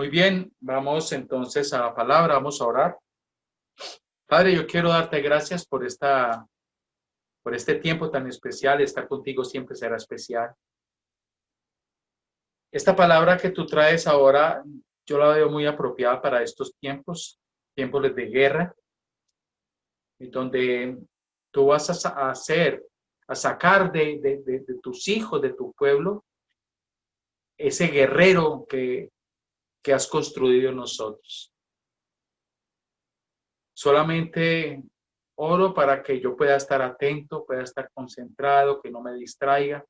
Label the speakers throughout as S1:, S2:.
S1: Muy bien, vamos entonces a la palabra, vamos a orar. Padre, yo quiero darte gracias por este tiempo tan especial. Estar contigo siempre será especial. Esta palabra que tú traes ahora, yo la veo muy apropiada para estos tiempos de guerra, en donde tú vas a sacar de tus hijos, de tu pueblo, ese guerrero que has construido en nosotros. Solamente oro para que yo pueda estar atento, pueda estar concentrado, que no me distraiga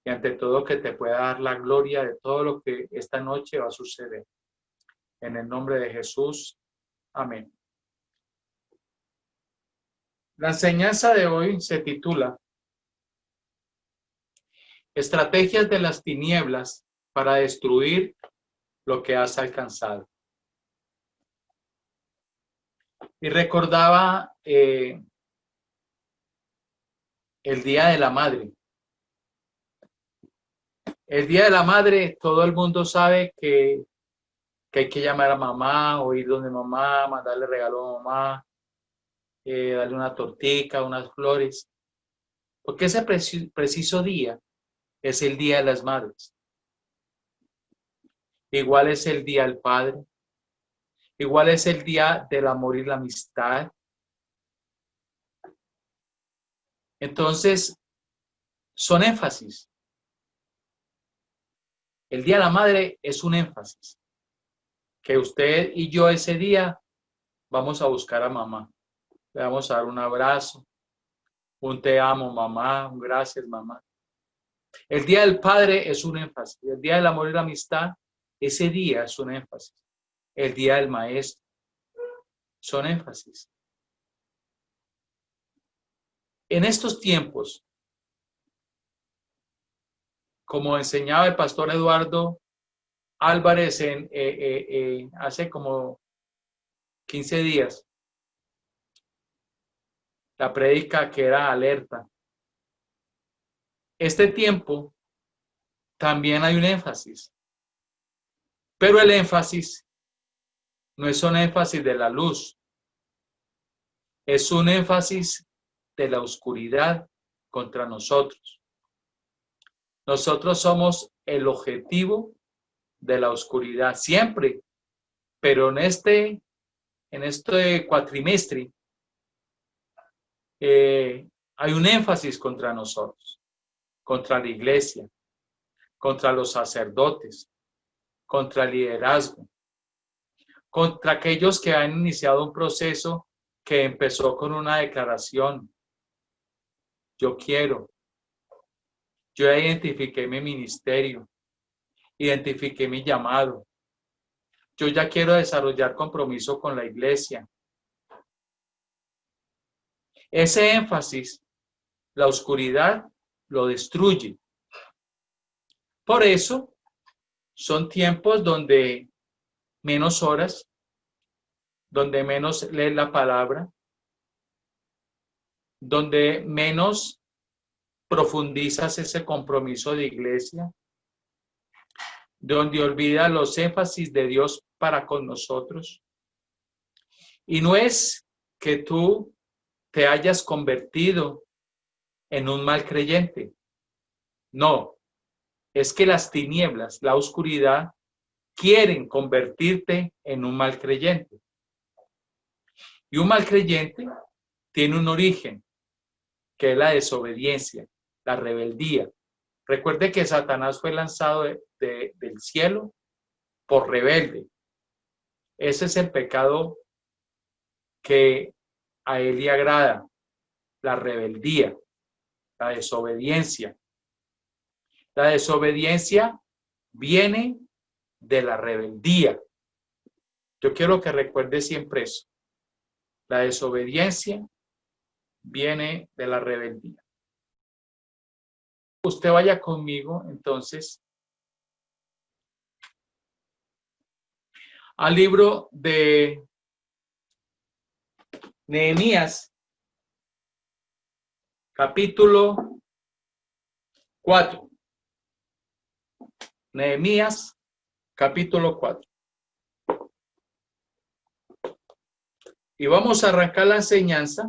S1: y ante todo que te pueda dar la gloria de todo lo que esta noche va a suceder. En el nombre de Jesús. Amén. La enseñanza de hoy se titula Estrategias de las tinieblas para destruir lo que has alcanzado. Y recordaba el Día de la Madre. El Día de la Madre, todo el mundo sabe que hay que llamar a mamá o ir donde mamá, mandarle regalo a mamá, darle una tortica, unas flores. Porque ese preciso día es el Día de las Madres. Igual es el Día del Padre. Igual es el Día del Amor y la Amistad. Entonces, son énfasis. El Día de la Madre es un énfasis. Que usted y yo ese día vamos a buscar a mamá. Le vamos a dar un abrazo, un te amo mamá, un gracias mamá. El Día del Padre es un énfasis. El Día del Amor y la Amistad, ese día es un énfasis. El Día del Maestro son énfasis. En estos tiempos, como enseñaba el pastor Eduardo Álvarez hace como 15 días, la prédica que era alerta. Este tiempo también hay un énfasis, pero el énfasis no es un énfasis de la luz, es un énfasis de la oscuridad contra nosotros. Nosotros somos el objetivo de la oscuridad siempre, pero en este cuatrimestre hay un énfasis contra nosotros, contra la iglesia, contra los sacerdotes, contra el liderazgo, contra aquellos que han iniciado un proceso que empezó con una declaración. Yo quiero. Yo ya identifiqué mi ministerio, identifiqué mi llamado. Yo ya quiero desarrollar compromiso con la iglesia. Ese énfasis, la oscuridad lo destruye. Por eso son tiempos donde menos horas, donde menos lees la palabra, donde menos profundizas ese compromiso de iglesia, donde olvidas los énfasis de Dios para con nosotros. Y no es que tú te hayas convertido en un mal creyente. No, es que las tinieblas, la oscuridad, quieren convertirte en un mal creyente. Y un mal creyente tiene un origen, que es la desobediencia, la rebeldía. Recuerde que Satanás fue lanzado del cielo por rebelde. Ese es el pecado que a él le agrada, la rebeldía, la desobediencia. La desobediencia viene de la rebeldía. Yo quiero que recuerde siempre eso. La desobediencia viene de la rebeldía. Usted vaya conmigo, entonces, al libro de Nehemías, capítulo 4. Nehemías, capítulo 4. Y vamos a arrancar la enseñanza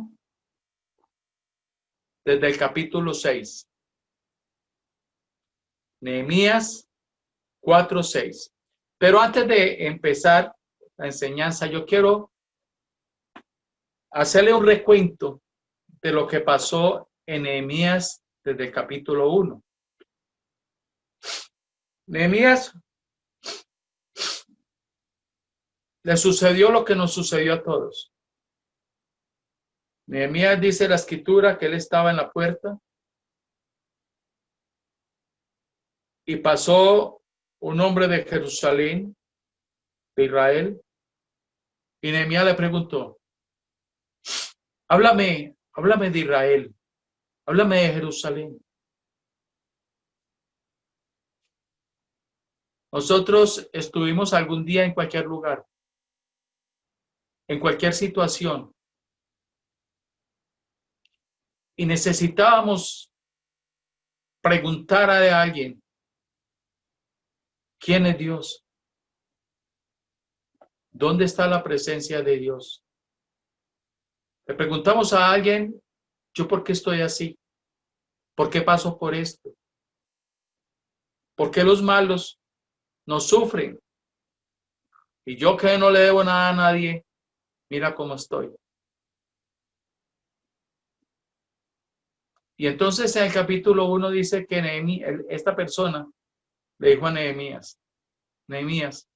S1: desde el capítulo 6. Nehemías 4:6. Pero antes de empezar la enseñanza, yo quiero hacerle un recuento de lo que pasó en Nehemías desde el capítulo 1. Nehemías le sucedió lo que nos sucedió a todos. Nehemías dice la escritura que él estaba en la puerta y pasó un hombre de Jerusalén, de Israel, y Nehemías le preguntó: háblame de Israel, háblame de Jerusalén. Nosotros estuvimos algún día en cualquier lugar, en cualquier situación, y necesitábamos preguntar a alguien: ¿quién es Dios? ¿Dónde está la presencia de Dios? Le preguntamos a alguien: ¿yo por qué estoy así? ¿Por qué paso por esto? ¿Por qué los malos nos sufren? Y yo, que no le debo nada a nadie, mira cómo estoy. Y entonces en el capítulo 1 dice que esta persona le dijo a Nehemías: Nehemías,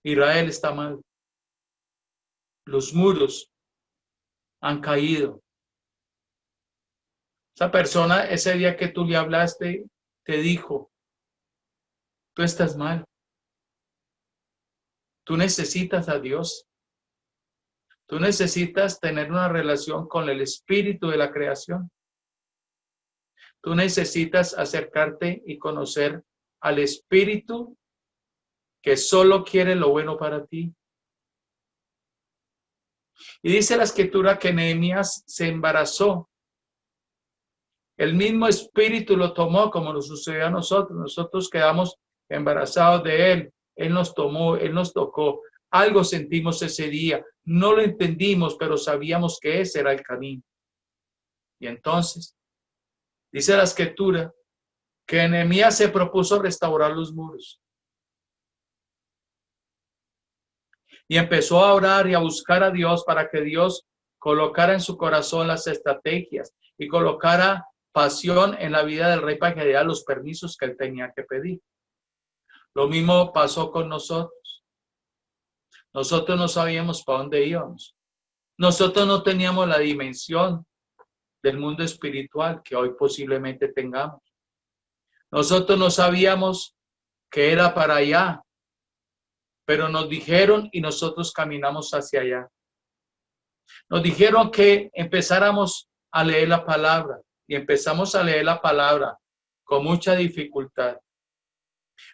S1: Israel está mal. Los muros han caído. Esa persona, ese día que tú le hablaste, te dijo: tú estás mal. Tú necesitas a Dios. Tú necesitas tener una relación con el espíritu de la creación. Tú necesitas acercarte y conocer al espíritu que solo quiere lo bueno para ti. Y dice la escritura que Nehemías se embarazó. El mismo espíritu lo tomó, como nos sucedió a nosotros. Nosotros quedamos embarazados de él. Él nos tomó, él nos tocó. Algo sentimos ese día. No lo entendimos, pero sabíamos que ese era el camino. Y entonces, dice la escritura que Nehemías se propuso restaurar los muros. Y empezó a orar y a buscar a Dios para que Dios colocara en su corazón las estrategias y colocara pasión en la vida del rey para que diera los permisos que él tenía que pedir. Lo mismo pasó con nosotros. Nosotros no sabíamos para dónde íbamos. Nosotros no teníamos la dimensión del mundo espiritual que hoy posiblemente tengamos. Nosotros no sabíamos que era para allá, pero nos dijeron y nosotros caminamos hacia allá. Nos dijeron que empezáramos a leer la palabra y empezamos a leer la palabra con mucha dificultad.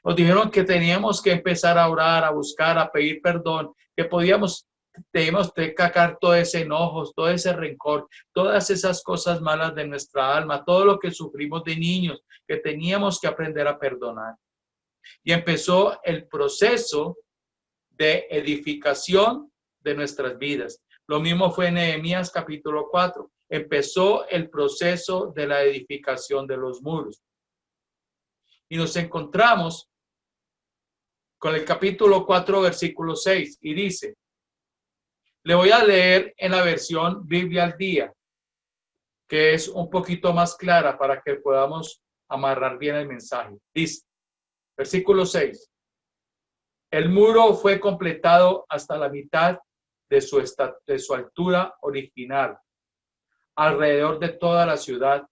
S1: Nos dijeron que teníamos que empezar a orar, a buscar, a pedir perdón, que teníamos que sacar todo ese enojo, todo ese rencor, todas esas cosas malas de nuestra alma, todo lo que sufrimos de niños, que teníamos que aprender a perdonar. Y empezó el proceso de edificación de nuestras vidas. Lo mismo fue en Nehemías capítulo 4. Empezó el proceso de la edificación de los muros. Y nos encontramos con el capítulo 4, versículo 6, y dice, le voy a leer en la versión Biblia al día, que es un poquito más clara para que podamos amarrar bien el mensaje. Dice, versículo 6, el muro fue completado hasta la mitad de su altura original, alrededor de toda la ciudad,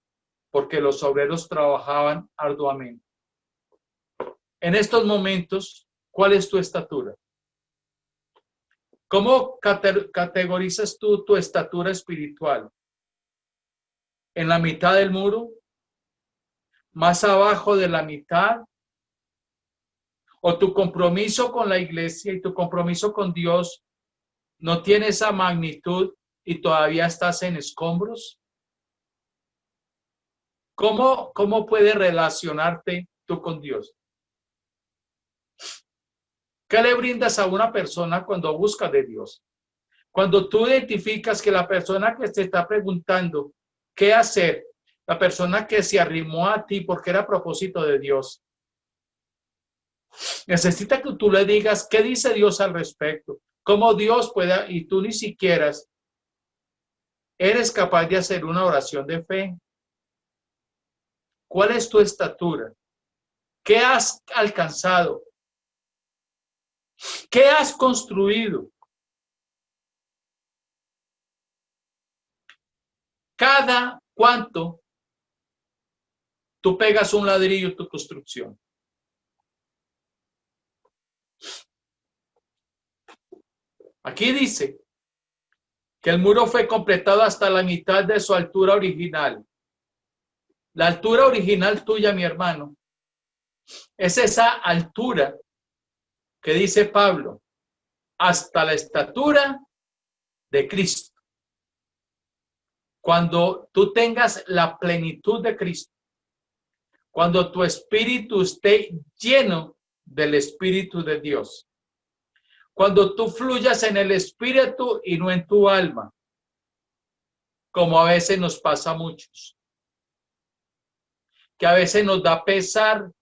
S1: porque los obreros trabajaban arduamente. En estos momentos, ¿cuál es tu estatura? ¿Cómo categorizas tú tu estatura espiritual? ¿En la mitad del muro? ¿Más abajo de la mitad? ¿O tu compromiso con la iglesia y tu compromiso con Dios no tiene esa magnitud y todavía estás en escombros? ¿Cómo puedes relacionarte tú con Dios? ¿Qué le brindas a una persona cuando busca de Dios? Cuando tú identificas que la persona que te está preguntando qué hacer, la persona que se arrimó a ti porque era a propósito de Dios, necesita que tú le digas qué dice Dios al respecto, cómo Dios pueda, y tú ni siquiera eres capaz de hacer una oración de fe. ¿Cuál es tu estatura? ¿Qué has alcanzado? ¿Qué has construido? Cada cuánto tú pegas un ladrillo en tu construcción. Aquí dice que el muro fue completado hasta la mitad de su altura original. La altura original tuya, mi hermano, es esa altura que dice Pablo, hasta la estatura de Cristo. Cuando tú tengas la plenitud de Cristo, cuando tu espíritu esté lleno del Espíritu de Dios, cuando tú fluyas en el espíritu y no en tu alma, como a veces nos pasa a muchos, que a veces nos da pesar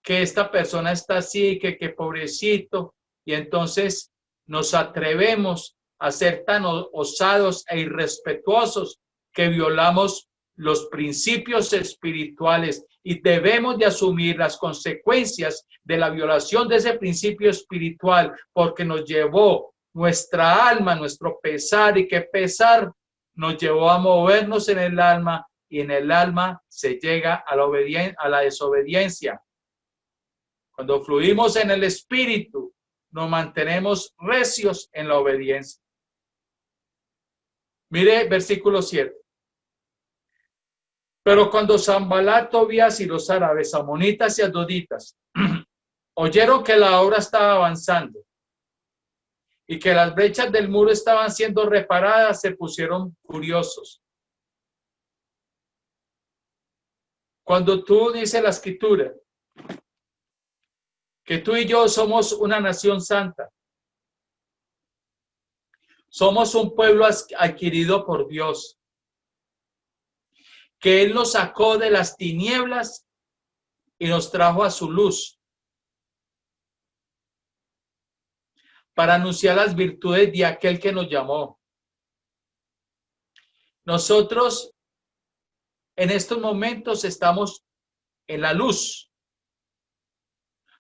S1: que esta persona está así, que pobrecito, y entonces nos atrevemos a ser tan osados e irrespetuosos que violamos los principios espirituales y debemos de asumir las consecuencias de la violación de ese principio espiritual porque nos llevó nuestra alma, nuestro pesar, y que pesar nos llevó a movernos en el alma, y en el alma se llega a la desobediencia. Cuando fluimos en el espíritu, nos mantenemos recios en la obediencia. Mire versículo 7. Pero cuando Sanbalat, Tobías y los árabes, amonitas y asdoditas oyeron que la obra estaba avanzando y que las brechas del muro estaban siendo reparadas, se pusieron furiosos. Cuando tú dices la escritura que tú y yo somos una nación santa, somos un pueblo adquirido por Dios, que Él nos sacó de las tinieblas y nos trajo a su luz para anunciar las virtudes de aquel que nos llamó. Nosotros en estos momentos estamos en la luz.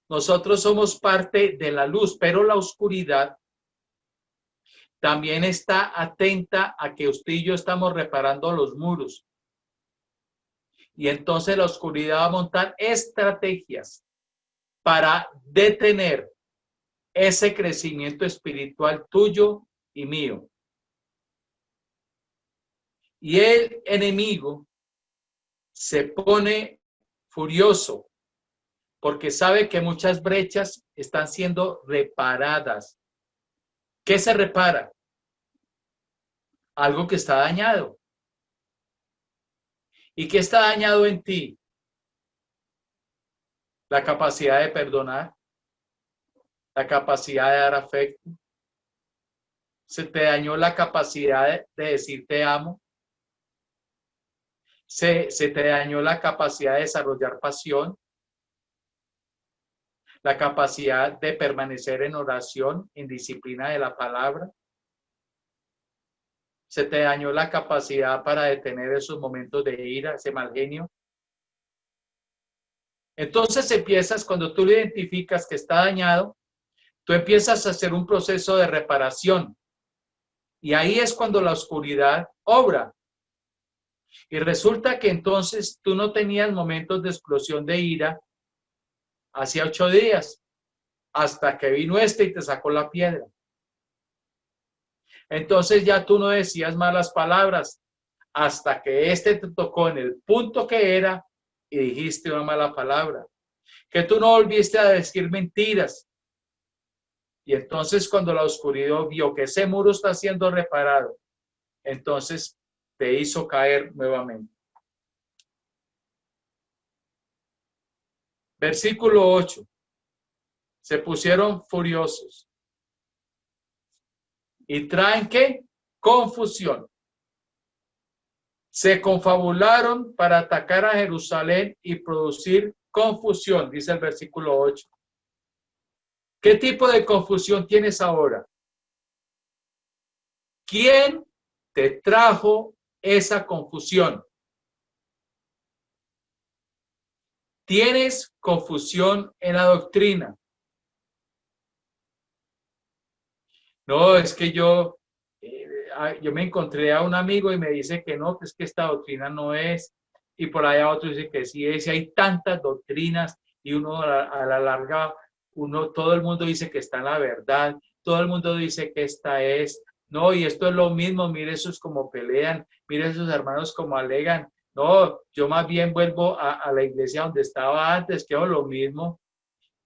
S1: Nosotros somos parte de la luz, pero la oscuridad también está atenta a que usted y yo estamos reparando los muros. Y entonces la oscuridad va a montar estrategias para detener ese crecimiento espiritual tuyo y mío. Y el enemigo se pone furioso porque sabe que muchas brechas están siendo reparadas. ¿Qué se repara? Algo que está dañado. ¿Y qué está dañado en ti? La capacidad de perdonar, la capacidad de dar afecto. Se te dañó la capacidad de decir te amo. Se te dañó la capacidad de desarrollar pasión, la capacidad de permanecer en oración, en disciplina de la palabra. Se te dañó la capacidad para detener esos momentos de ira, ese mal genio. Entonces empiezas, cuando tú lo identificas que está dañado, tú empiezas a hacer un proceso de reparación. Y ahí es cuando la oscuridad obra. Y resulta que entonces tú no tenías momentos de explosión de ira hacía 8 días, hasta que vino y te sacó la piedra. Entonces ya tú no decías malas palabras, hasta que te tocó en el punto que era y dijiste una mala palabra. Que tú no volviste a decir mentiras. Y entonces cuando la oscuridad vio que ese muro está siendo reparado, entonces te hizo caer nuevamente. Versículo 8. Se pusieron furiosos. ¿Y traen qué? Confusión. Se confabularon para atacar a Jerusalén y producir confusión, dice el versículo 8. ¿Qué tipo de confusión tienes ahora? ¿Quién te trajo esa confusión? ¿Tienes confusión en la doctrina? No, es que yo me encontré a un amigo y me dice que no, que es que esta doctrina no es, y por allá otro dice que sí es, y hay tantas doctrinas, y uno a la larga, todo el mundo dice que está en la verdad, todo el mundo dice que esta es, no, y esto es lo mismo, mire esos como pelean, mire esos hermanos como alegan, no, yo más bien vuelvo a la iglesia donde estaba antes, que es lo mismo.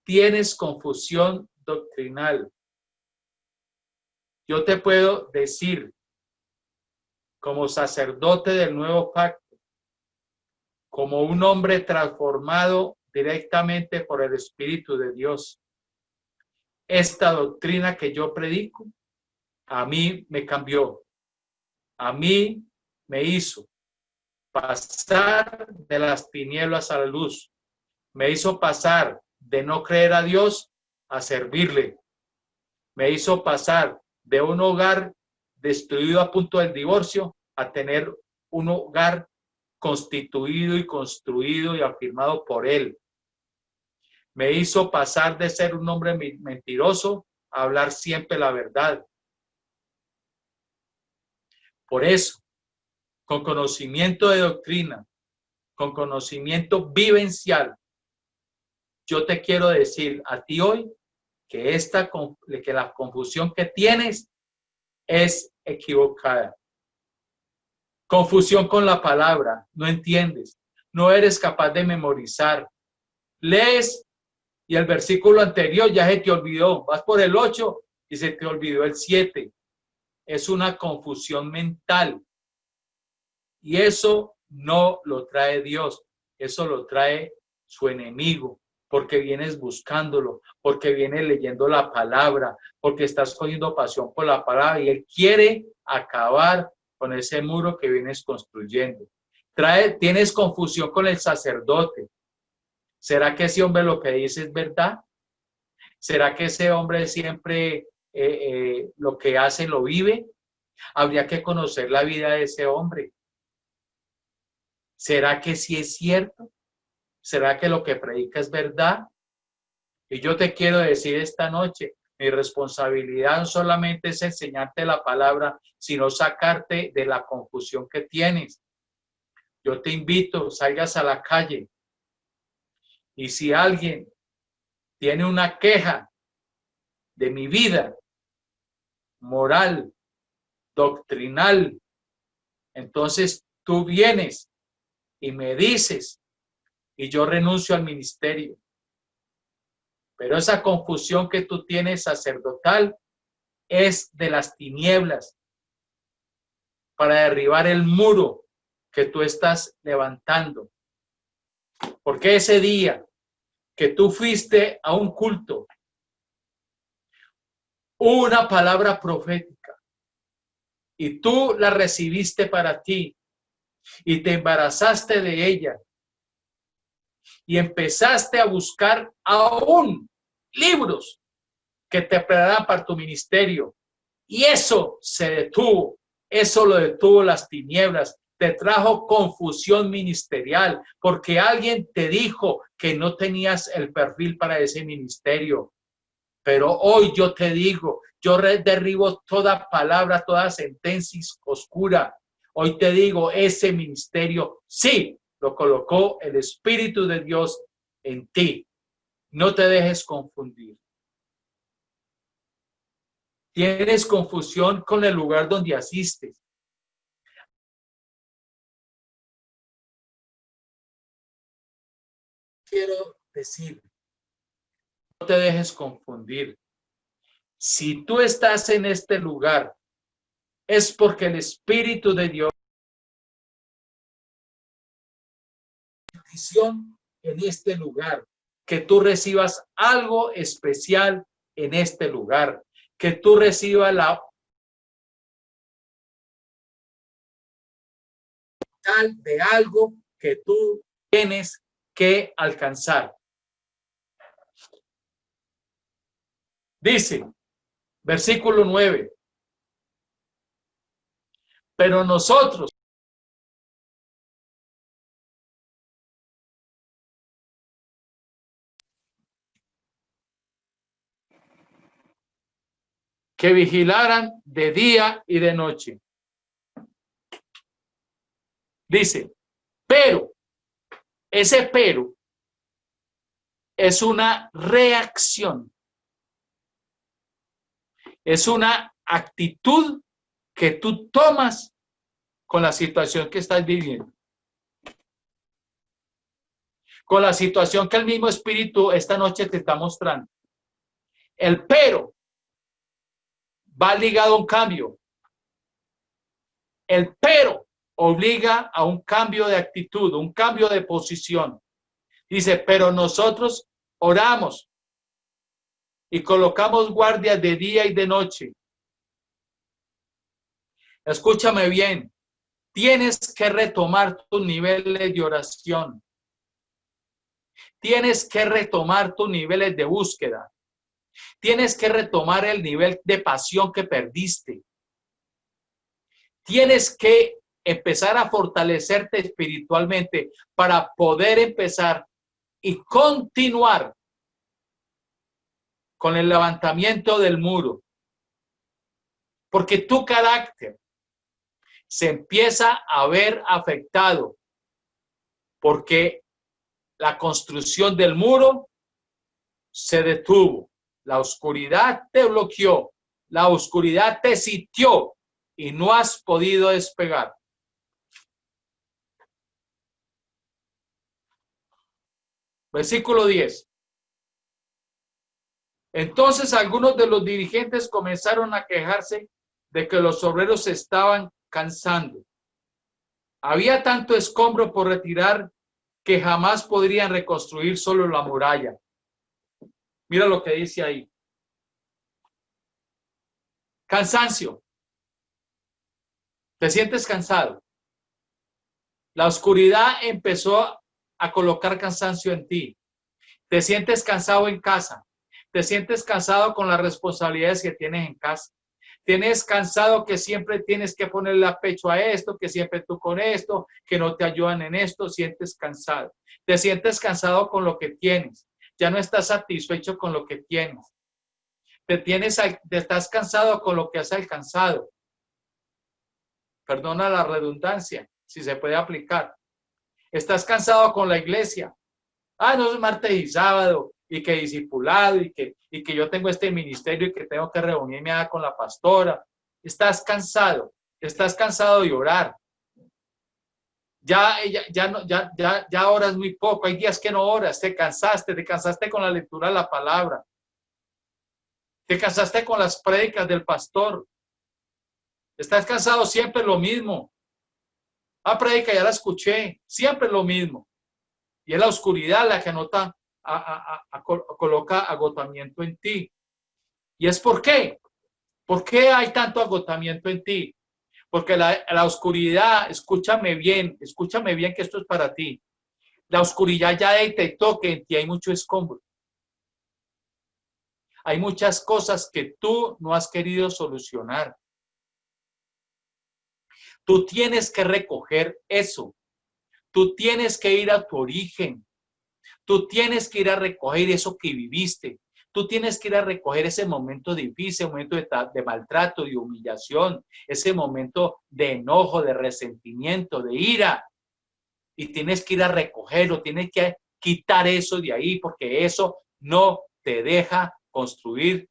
S1: Tienes confusión doctrinal. Yo te puedo decir, como sacerdote del nuevo pacto, como un hombre transformado directamente por el Espíritu de Dios, esta doctrina que yo predico, a mí me cambió, a mí me hizo pasar de las tinieblas a la luz, me hizo pasar de no creer a Dios a servirle, me hizo pasar de un hogar destruido a punto del divorcio a tener un hogar constituido y construido y afirmado por Él. Me hizo pasar de ser un hombre mentiroso a hablar siempre la verdad. Por eso, con conocimiento de doctrina, con conocimiento vivencial, yo te quiero decir a ti hoy que la confusión que tienes es equivocada. Confusión con la palabra, no entiendes, no eres capaz de memorizar. Lees y el versículo anterior ya se te olvidó, vas por el 8 y se te olvidó el 7. Es una confusión mental y eso no lo trae Dios, eso lo trae su enemigo, porque vienes buscándolo, porque vienes leyendo la palabra, porque estás cogiendo pasión por la palabra y él quiere acabar con ese muro que vienes construyendo. Tienes confusión con el sacerdote. ¿Será que ese hombre lo que dice es verdad? ¿Será que ese hombre siempre lo que hace lo vive? Habría que conocer la vida de ese hombre. ¿Será que sí es cierto? ¿Será que lo que predica es verdad? Y yo te quiero decir esta noche, mi responsabilidad no solamente es enseñarte la palabra, sino sacarte de la confusión que tienes. Yo te invito, salgas a la calle y si alguien tiene una queja de mi vida moral, doctrinal, entonces tú vienes y me dices y yo renuncio al ministerio. Pero esa confusión que tú tienes sacerdotal es de las tinieblas para derribar el muro que tú estás levantando. Porque ese día que tú fuiste a un culto, una palabra profética y tú la recibiste para ti y te embarazaste de ella y empezaste a buscar aún libros que te prepararan para tu ministerio y eso se detuvo, eso lo detuvo las tinieblas, te trajo confusión ministerial porque alguien te dijo que no tenías el perfil para ese ministerio. Pero hoy yo te digo, yo derribo toda palabra, toda sentencia oscura. Hoy te digo, ese ministerio sí lo colocó el Espíritu de Dios en ti. No te dejes confundir. Tienes confusión con el lugar donde asistes. Quiero decir, no te dejes confundir. Si tú estás en este lugar, es porque el Espíritu de Dios en este lugar, que tú recibas algo especial en este lugar, que tú recibas tal de algo que tú tienes que alcanzar. Dice, versículo 9, pero nosotros que vigilaran de día y de noche. Dice, pero, ese pero es una reacción, es una actitud que tú tomas con la situación que estás viviendo, con la situación que el mismo Espíritu esta noche te está mostrando. El pero va ligado a un cambio. El pero obliga a un cambio de actitud, un cambio de posición. Dice, pero nosotros oramos y colocamos guardias de día y de noche. Escúchame bien, tienes que retomar tus niveles de oración. Tienes que retomar tus niveles de búsqueda. Tienes que retomar el nivel de pasión que perdiste. Tienes que empezar a fortalecerte espiritualmente para poder empezar y continuar con el levantamiento del muro. Porque tu carácter se empieza a ver afectado porque la construcción del muro se detuvo. La oscuridad te bloqueó, la oscuridad te sitió y no has podido despegar. Versículo 10. Entonces algunos de los dirigentes comenzaron a quejarse de que los obreros se estaban cansando. Había tanto escombro por retirar que jamás podrían reconstruir solo la muralla. Mira lo que dice ahí. Cansancio. ¿Te sientes cansado? La oscuridad empezó a colocar cansancio en ti. Te sientes cansado en casa. Te sientes cansado con las responsabilidades que tienes en casa. Tienes cansado que siempre tienes que ponerle a pecho a esto, que siempre tú con esto, que no te ayudan en esto, sientes cansado. Te sientes cansado con lo que tienes. Ya no estás satisfecho con lo que tienes. Te estás cansado con lo que has alcanzado. Perdona la redundancia, si se puede aplicar. Estás cansado con la iglesia. Ah, no es martes y sábado, y que discipulado, y que yo tengo este ministerio y que tengo que reunirme con la pastora. Estás cansado de orar. Ya oras muy poco, hay días que no oras, te cansaste con la lectura de la palabra, te cansaste con las prédicas del pastor, estás cansado siempre lo mismo. Ah, prédica, ya la escuché, siempre lo mismo. Y es la oscuridad la que coloca agotamiento en ti. ¿Y es por qué? ¿Por qué hay tanto agotamiento en ti? Porque la oscuridad, escúchame bien que esto es para ti. La oscuridad ya detectó que en ti hay mucho escombro. Hay muchas cosas que tú no has querido solucionar. Tú tienes que recoger eso. Tú tienes que ir a tu origen. Tú tienes que ir a recoger eso que viviste. Tú tienes que ir a recoger ese momento difícil, momento de maltrato, de humillación, ese momento de enojo, de resentimiento, de ira. Y tienes que ir a recogerlo, tienes que quitar eso de ahí, porque eso no te deja construir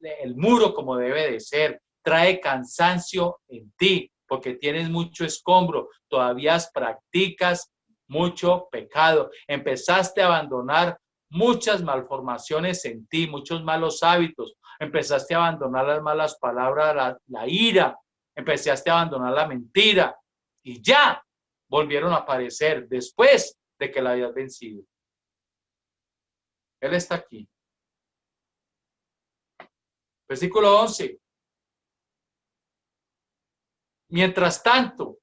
S1: el muro como debe de ser. Trae cansancio en ti, porque tienes mucho escombro, todavía practicas mucho pecado. Empezaste a abandonar muchas malformaciones en ti, muchos malos hábitos. Empezaste a abandonar las malas palabras, la ira. Empezaste a abandonar la mentira. Y ya volvieron a aparecer después de que la habías vencido. Él está aquí. Versículo 11. Mientras tanto,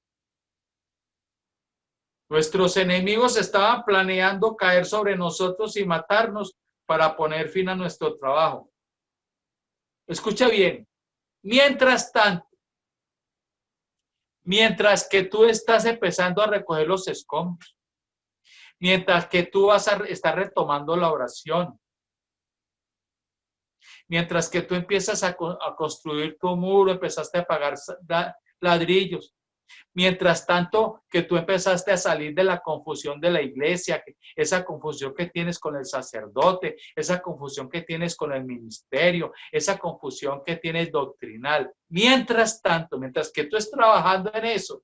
S1: Nuestros enemigos estaban planeando caer sobre nosotros y matarnos para poner fin a nuestro trabajo. Escucha bien. Mientras tanto, mientras que tú estás empezando a recoger los escombros, mientras que tú vas a estar retomando la oración, mientras que tú empiezas a construir tu muro, empezaste a pagar ladrillos, mientras tanto que tú empezaste a salir de la confusión de la iglesia, esa confusión que tienes con el sacerdote, esa confusión que tienes con el ministerio, esa confusión que tienes doctrinal. Mientras tanto, mientras que tú estés trabajando en eso,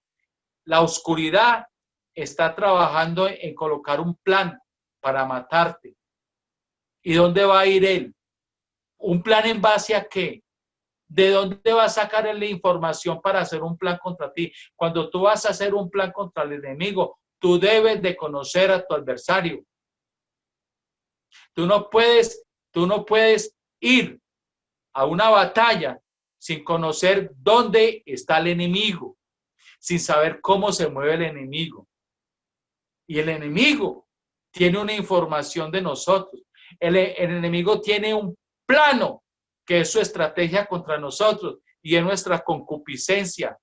S1: la oscuridad está trabajando en colocar un plan para matarte. ¿Y dónde va a ir él? ¿Un plan en base a qué? ¿De dónde va a sacar la información para hacer un plan contra ti? Cuando tú vas a hacer un plan contra el enemigo, tú debes de conocer a tu adversario. Tú no puedes ir a una batalla sin conocer dónde está el enemigo, sin saber cómo se mueve el enemigo. Y el enemigo tiene una información de nosotros. El enemigo tiene un plano que es su estrategia contra nosotros y es nuestra concupiscencia.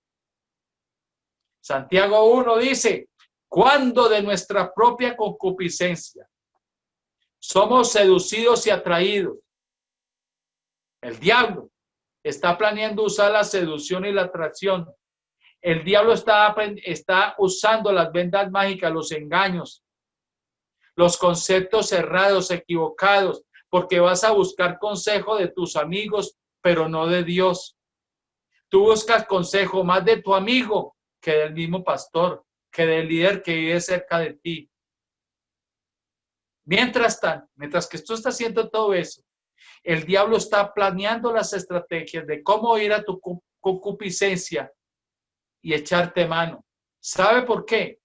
S1: Santiago 1 dice, cuando de nuestra propia concupiscencia somos seducidos y atraídos, el diablo está planeando usar la seducción y la atracción. El diablo está usando las vendas mágicas, los engaños, los conceptos errados, equivocados, porque vas a buscar consejo de tus amigos, pero no de Dios. Tú buscas consejo más de tu amigo que del mismo pastor, que del líder que vive cerca de ti. Mientras tanto, mientras que tú estás haciendo todo eso, el diablo está planeando las estrategias de cómo ir a tu concupiscencia y echarte mano. ¿Sabe por qué?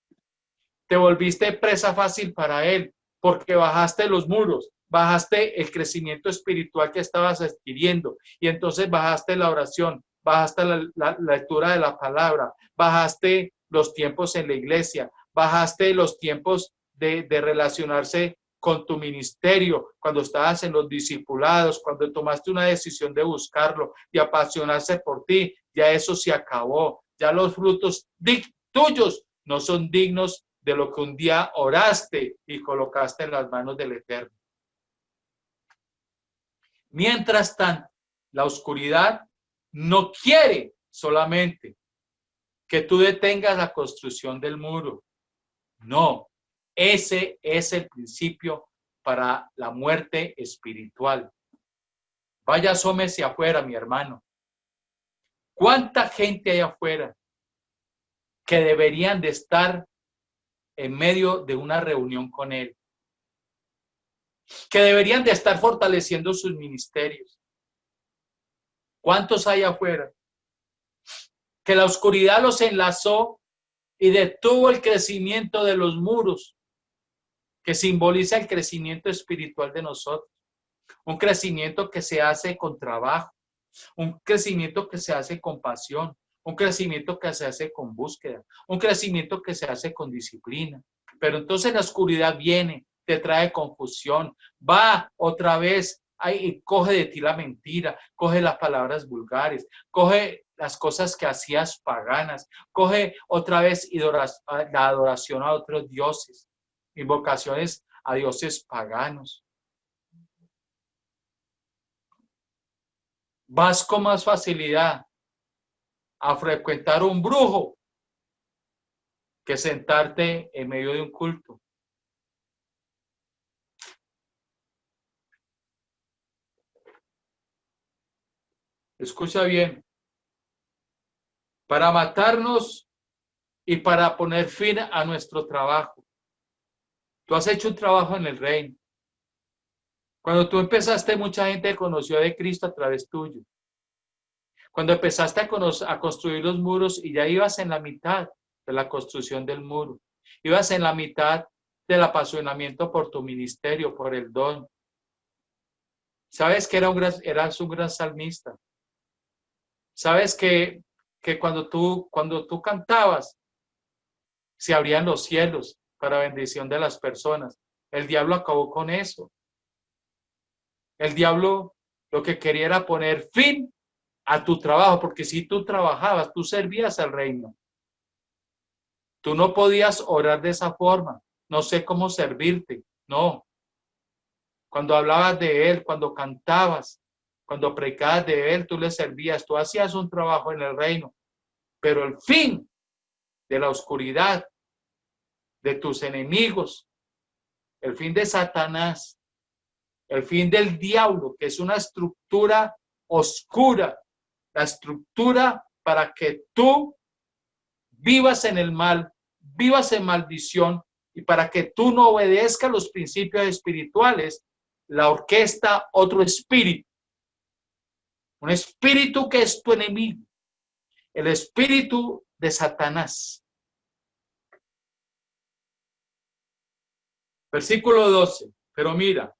S1: Te volviste presa fácil para él, porque bajaste los muros, bajaste el crecimiento espiritual que estabas adquiriendo y entonces bajaste la oración, bajaste la lectura de la palabra, bajaste los tiempos en la iglesia, bajaste los tiempos de relacionarse con tu ministerio, cuando estabas en los discipulados, cuando tomaste una decisión de buscarlo, de apasionarse por ti, ya eso se acabó, ya los frutos tuyos no son dignos de lo que un día oraste y colocaste en las manos del Eterno. Mientras tanto, la oscuridad no quiere solamente que tú detengas la construcción del muro. No, ese es el principio para la muerte espiritual. Vaya, asómese afuera, mi hermano. ¿Cuánta gente hay afuera que deberían de estar en medio de una reunión con él? Que deberían de estar fortaleciendo sus ministerios. ¿Cuántos hay afuera? Que la oscuridad los enlazó y detuvo el crecimiento de los muros, que simboliza el crecimiento espiritual de nosotros. Un crecimiento que se hace con trabajo, un crecimiento que se hace con pasión, un crecimiento que se hace con búsqueda, un crecimiento que se hace con disciplina. Pero entonces la oscuridad viene, te trae confusión, va otra vez y coge de ti la mentira, coge las palabras vulgares, coge las cosas que hacías paganas, coge otra vez la adoración a otros dioses, invocaciones a dioses paganos. Vas con más facilidad a frecuentar un brujo que sentarte en medio de un culto. Escucha bien. Para matarnos y para poner fin a nuestro trabajo. Tú has hecho un trabajo en el reino. Cuando tú empezaste, mucha gente conoció de Cristo a través tuyo. Cuando empezaste a construir los muros y ya ibas en la mitad de la construcción del muro, ibas en la mitad del apasionamiento por tu ministerio, por el don. Sabes que eras un gran salmista. Sabes que cuando tú cantabas, se abrían los cielos para bendición de las personas. El diablo acabó con eso. El diablo lo que quería era poner fin a tu trabajo, porque si tú trabajabas, tú servías al reino. Tú no podías orar de esa forma. No sé cómo servirte. No. Cuando hablabas de Él, cuando cantabas, cuando predicabas de Él, tú le servías. Tú hacías un trabajo en el reino. Pero el fin de la oscuridad, de tus enemigos, el fin de Satanás, el fin del diablo, que es una estructura oscura, la estructura para que tú vivas en el mal, vivas en maldición, y para que tú no obedezcas los principios espirituales, la orquesta otro espíritu, un espíritu que es tu enemigo, el espíritu de Satanás. Versículo 12, pero mira,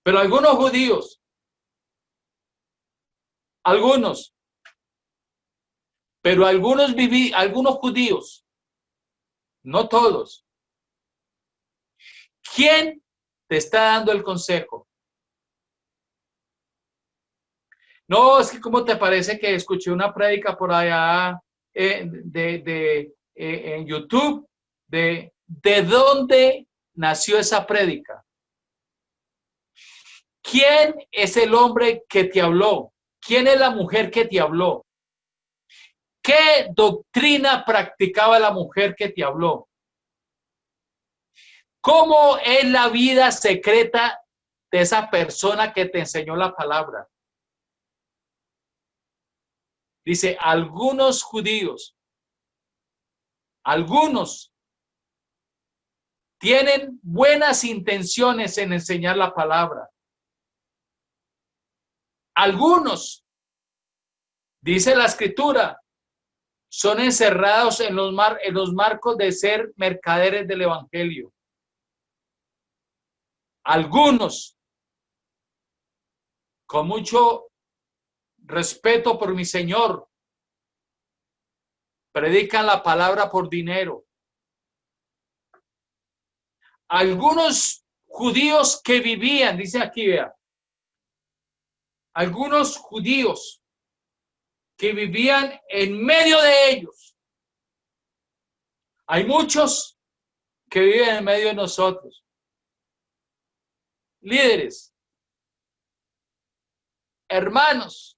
S1: pero algunos judíos, algunos judíos, no todos. ¿Quién te está dando el consejo? No, es que ¿cómo te parece que escuché una prédica por allá en YouTube? ¿De dónde nació esa prédica? ¿Quién es el hombre que te habló? ¿Quién es la mujer que te habló? ¿Qué doctrina practicaba la mujer que te habló? ¿Cómo es la vida secreta de esa persona que te enseñó la palabra? Dice, algunos judíos, algunos tienen buenas intenciones en enseñar la palabra. Algunos, dice la escritura, son encerrados en los marcos de ser mercaderes del evangelio. Algunos, con mucho respeto por mi Señor, predican la palabra por dinero. Algunos judíos que vivían, dice aquí, vea, algunos judíos que vivían en medio de ellos. Hay muchos que viven en medio de nosotros. Líderes, hermanos,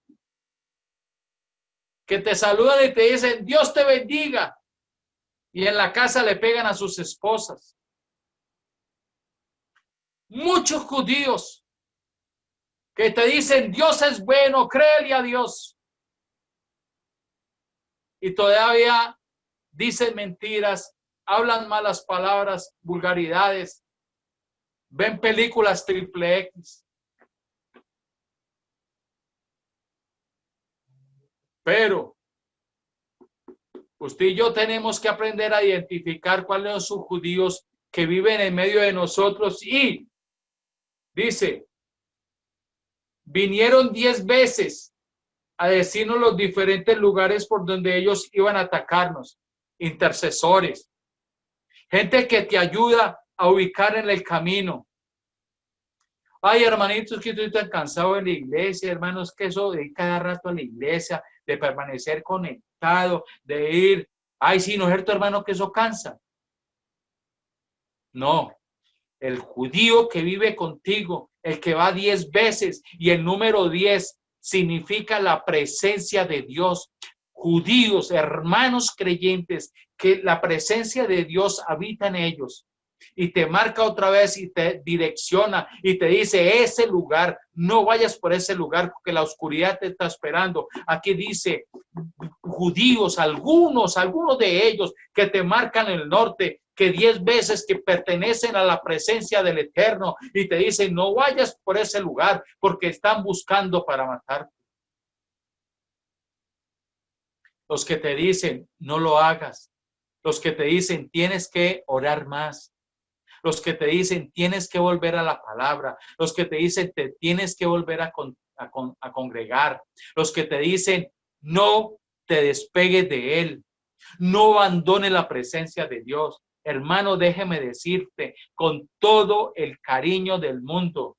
S1: que te saludan y te dicen, Dios te bendiga. Y en la casa le pegan a sus esposas. Muchos judíos que te dicen, Dios es bueno, créele a Dios. Y todavía dicen mentiras, hablan malas palabras, vulgaridades, ven películas triple X. Pero usted y yo tenemos que aprender a identificar cuáles son sus judíos que viven en medio de nosotros y dice, vinieron 10 veces a decirnos los diferentes lugares por donde ellos iban a atacarnos. Intercesores, gente que te ayuda a ubicar en el camino. Ay, hermanitos, que estoy tan cansado de la iglesia, hermanos, que eso de ir cada rato a la iglesia, de permanecer conectado, de ir. Ay, sí, no es cierto, hermano, que eso cansa. No, el judío que vive contigo, el que va 10 veces, y el número 10 significa la presencia de Dios. Judíos, hermanos creyentes, que la presencia de Dios habita en ellos. Y te marca otra vez y te direcciona y te dice ese lugar, no vayas por ese lugar porque la oscuridad te está esperando. Aquí dice judíos, algunos de ellos que te marcan el norte, que 10 veces que pertenecen a la presencia del Eterno y te dicen no vayas por ese lugar porque están buscando para matarte. Los que te dicen no lo hagas, los que te dicen tienes que orar más, los que te dicen tienes que volver a la palabra, los que te dicen te tienes que volver a congregar, los que te dicen no te despegues de él, No abandone la presencia de Dios. Hermano, déjeme decirte con todo el cariño del mundo,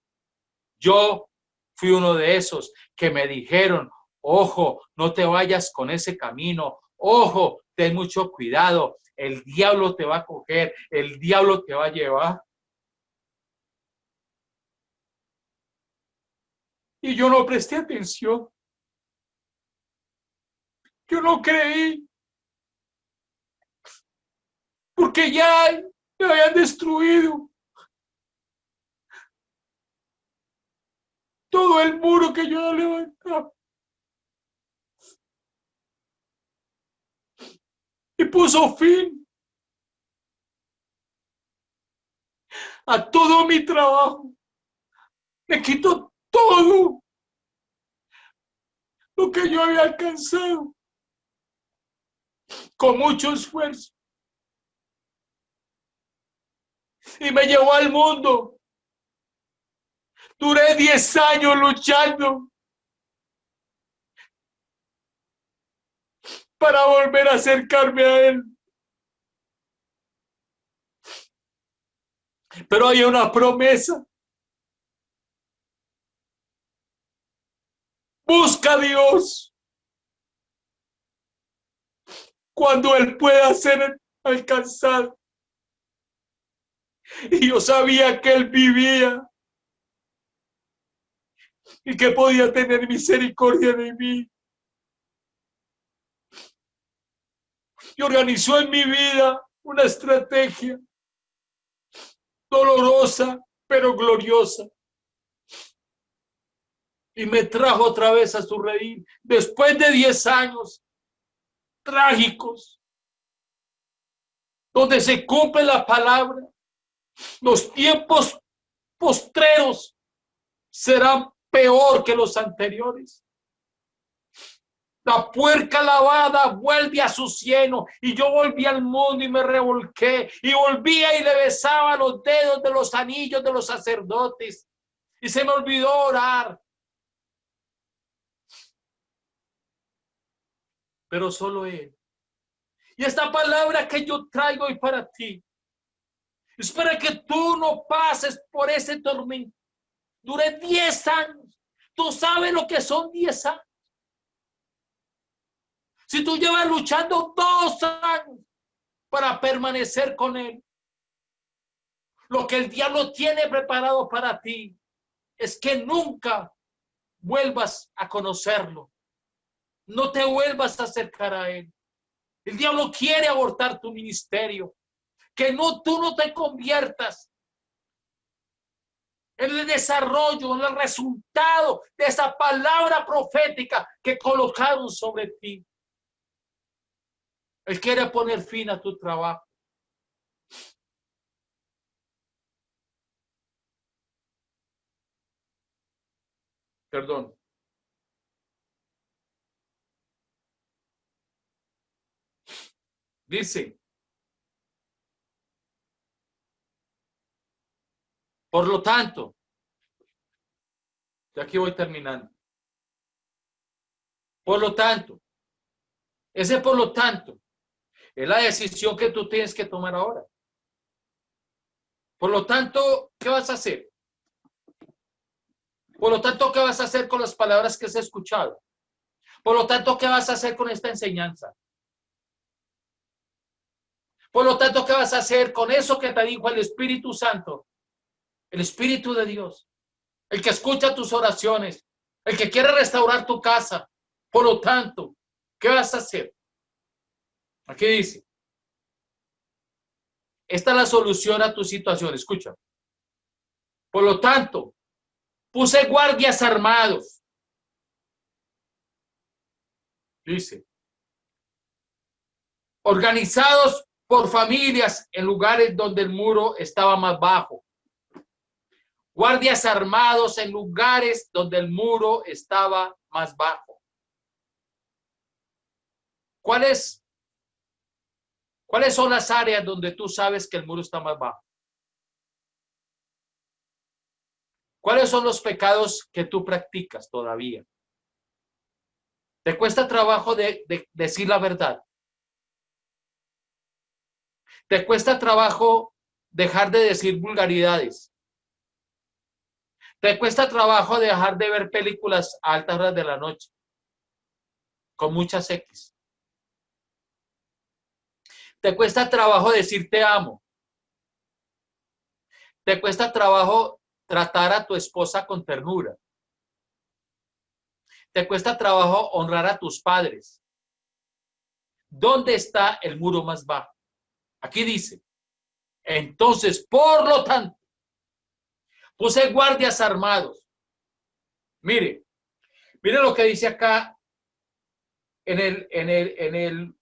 S1: yo fui uno de esos que me dijeron, ojo, no te vayas con ese camino, ojo, ten mucho cuidado, el diablo te va a coger, el diablo te va a llevar. Y yo no presté atención, yo no creí, porque ya me habían destruido todo el muro que yo levantaba. Y puso fin a todo mi trabajo. Me quitó todo lo que yo había alcanzado con mucho esfuerzo. Y me llevó al mundo. Duré 10 años luchando para volver a acercarme a Él. Pero hay una promesa. Busca a Dios cuando Él pueda ser alcanzado. Y yo sabía que Él vivía y que podía tener misericordia de mí. Y organizó en mi vida una estrategia dolorosa, pero gloriosa. Y me trajo otra vez a su redil. Después de 10 años trágicos, donde se cumple la palabra, los tiempos postreros serán peor que los anteriores. La puerca lavada vuelve a su cieno, y yo volví al mundo y me revolqué, y volvía y le besaba los dedos de los anillos de los sacerdotes, y se me olvidó orar. Pero solo Él. Y esta palabra que yo traigo hoy para ti es para que tú no pases por ese tormento. Duré 10 años. Tú sabes lo que son 10 años. Si tú llevas luchando 2 años para permanecer con Él, lo que el diablo tiene preparado para ti es que nunca vuelvas a conocerlo. No te vuelvas a acercar a Él. El diablo quiere abortar tu ministerio. Que no, tú no te conviertas en el desarrollo, en el resultado de esa palabra profética que colocaron sobre ti. Él quiere poner fin a tu trabajo. Perdón. Dice, por lo tanto, ya aquí voy terminando. Por lo tanto, ese por lo tanto es la decisión que tú tienes que tomar ahora. Por lo tanto, ¿qué vas a hacer? Por lo tanto, ¿qué vas a hacer con las palabras que has escuchado? Por lo tanto, ¿qué vas a hacer con esta enseñanza? Por lo tanto, ¿qué vas a hacer con eso que te dijo el Espíritu Santo? El Espíritu de Dios, el que escucha tus oraciones, el que quiere restaurar tu casa. Por lo tanto, ¿qué vas a hacer? Aquí dice, esta es la solución a tu situación. Escucha. Por lo tanto, puse guardias armados. Dice, organizados por familias en lugares donde el muro estaba más bajo. Guardias armados en lugares donde el muro estaba más bajo. ¿Cuáles son las áreas donde tú sabes que el muro está más bajo? ¿Cuáles son los pecados que tú practicas todavía? ¿Te cuesta trabajo de decir la verdad? Te cuesta trabajo dejar de decir vulgaridades. Te cuesta trabajo dejar de ver películas a altas horas de la noche, con muchas X. Te cuesta trabajo decir te amo. Te cuesta trabajo tratar a tu esposa con ternura. Te cuesta trabajo honrar a tus padres. ¿Dónde está el muro más bajo? Aquí dice, entonces, por lo tanto, puse guardias armados. Mire lo que dice acá en el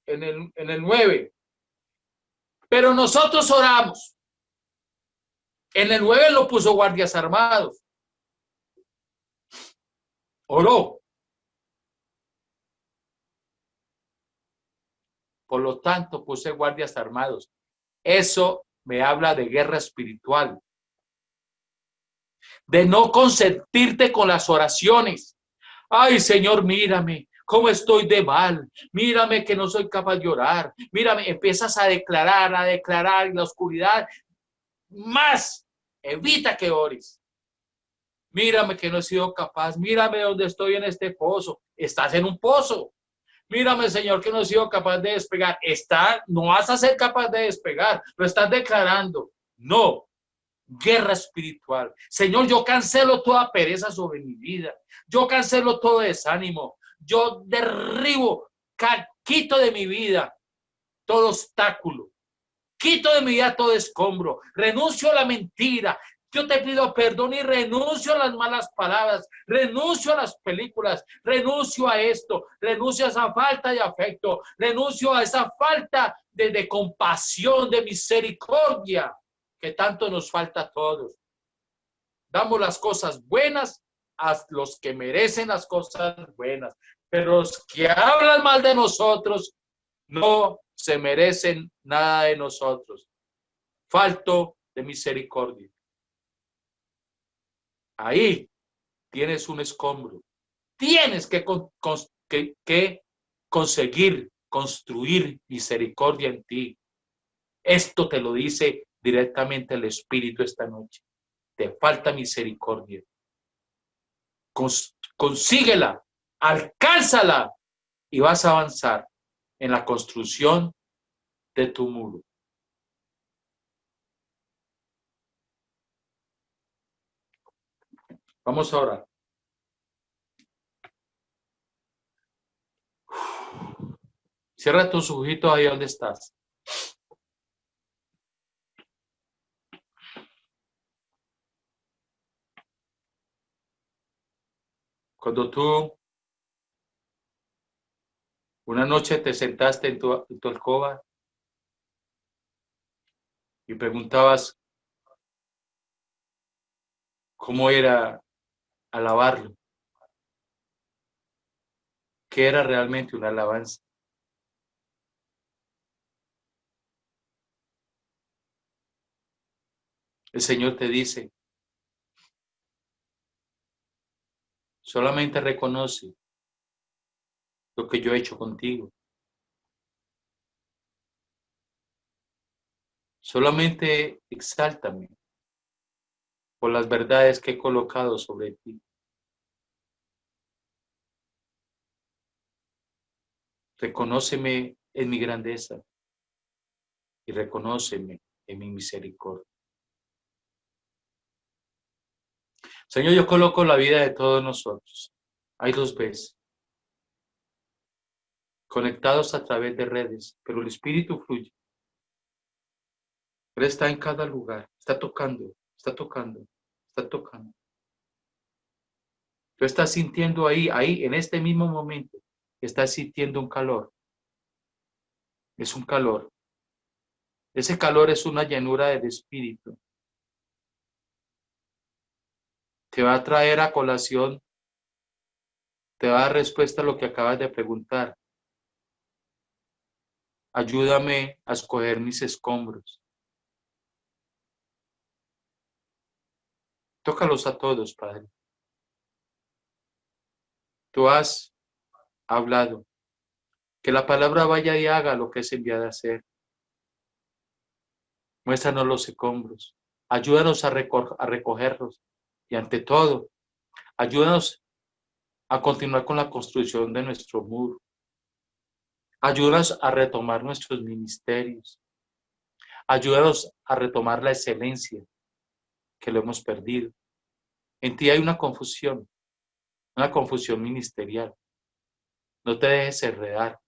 S1: 9. Pero nosotros oramos. En el 9 lo puso guardias armados. Oró. Por lo tanto, puse guardias armados. Eso me habla de guerra espiritual. De no consentirte con las oraciones. Ay, Señor, mírame, cómo estoy de mal. Mírame que no soy capaz de orar. Mírame, empiezas a declarar en la oscuridad. Más, evita que ores. Mírame que no he sido capaz. Mírame donde estoy en este pozo. Estás en un pozo. Mírame, Señor, que no he sido capaz de despegar. No vas a ser capaz de despegar. Lo estás declarando. No. Guerra espiritual. Señor, yo cancelo toda pereza sobre mi vida. Yo cancelo todo desánimo. Yo derribo, quito de mi vida todo obstáculo. Quito de mi vida todo escombro. Renuncio a la mentira. Yo te pido perdón y renuncio a las malas palabras, renuncio a las películas, renuncio a esto, renuncio a esa falta de afecto, renuncio a esa falta de compasión, de misericordia que tanto nos falta a todos. Damos las cosas buenas a los que merecen las cosas buenas, pero los que hablan mal de nosotros no se merecen nada de nosotros. Falto de misericordia. Ahí tienes un escombro. Tienes que conseguir construir misericordia en ti. Esto te lo dice directamente el Espíritu esta noche. Te falta misericordia. Consíguela, alcánzala y vas a avanzar en la construcción de tu muro. Vamos a orar. Cierra tus ojitos ahí donde estás. Cuando tú una noche te sentaste en tu alcoba y preguntabas cómo era alabarlo, qué era realmente una alabanza. El Señor te dice, solamente reconoce lo que yo he hecho contigo. Solamente exáltame por las verdades que he colocado sobre ti. Reconóceme en mi grandeza y reconóceme en mi misericordia. Señor, yo coloco la vida de todos nosotros. Ahí los ves, conectados a través de redes, pero el Espíritu fluye. Él está en cada lugar, está tocando, está tocando, está tocando. Tú estás sintiendo ahí, en este mismo momento, estás sintiendo un calor. Es un calor. Ese calor es una llenura del Espíritu. Te va a traer a colación, te va a dar respuesta a lo que acabas de preguntar. Ayúdame a escoger mis escombros. Tócalos a todos, Padre. Tú has hablado. Que la palabra vaya y haga lo que es enviada a hacer. Muéstranos los escombros. Ayúdanos a recogerlos. Y ante todo, ayúdanos a continuar con la construcción de nuestro muro. Ayúdanos a retomar nuestros ministerios. Ayúdanos a retomar la excelencia que lo hemos perdido. En ti hay una confusión ministerial. No te dejes enredar.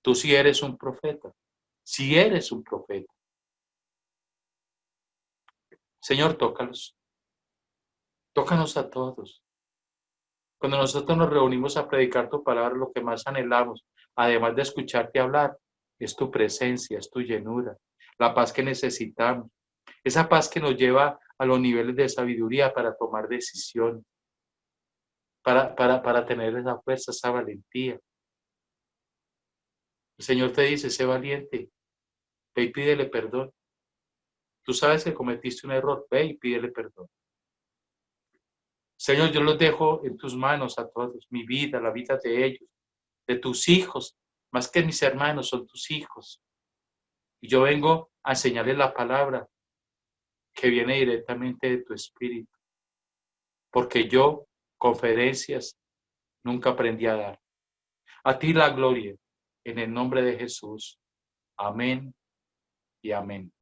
S1: Tú sí eres un profeta. Sí eres un profeta. Señor, tócalos. Tócanos a todos. Cuando nosotros nos reunimos a predicar tu palabra, lo que más anhelamos, además de escucharte hablar, es tu presencia, es tu llenura, la paz que necesitamos, esa paz que nos lleva a los niveles de sabiduría para tomar decisiones, para tener esa fuerza, esa valentía. El Señor te dice, sé valiente, ve y pídele perdón. Tú sabes que cometiste un error, ve y pídele perdón. Señor, yo los dejo en tus manos a todos, mi vida, la vida de ellos, de tus hijos, más que mis hermanos, son tus hijos. Y yo vengo a enseñarles la palabra que viene directamente de tu espíritu, porque yo conferencias nunca aprendí a dar. A ti la gloria, en el nombre de Jesús. Amén y amén.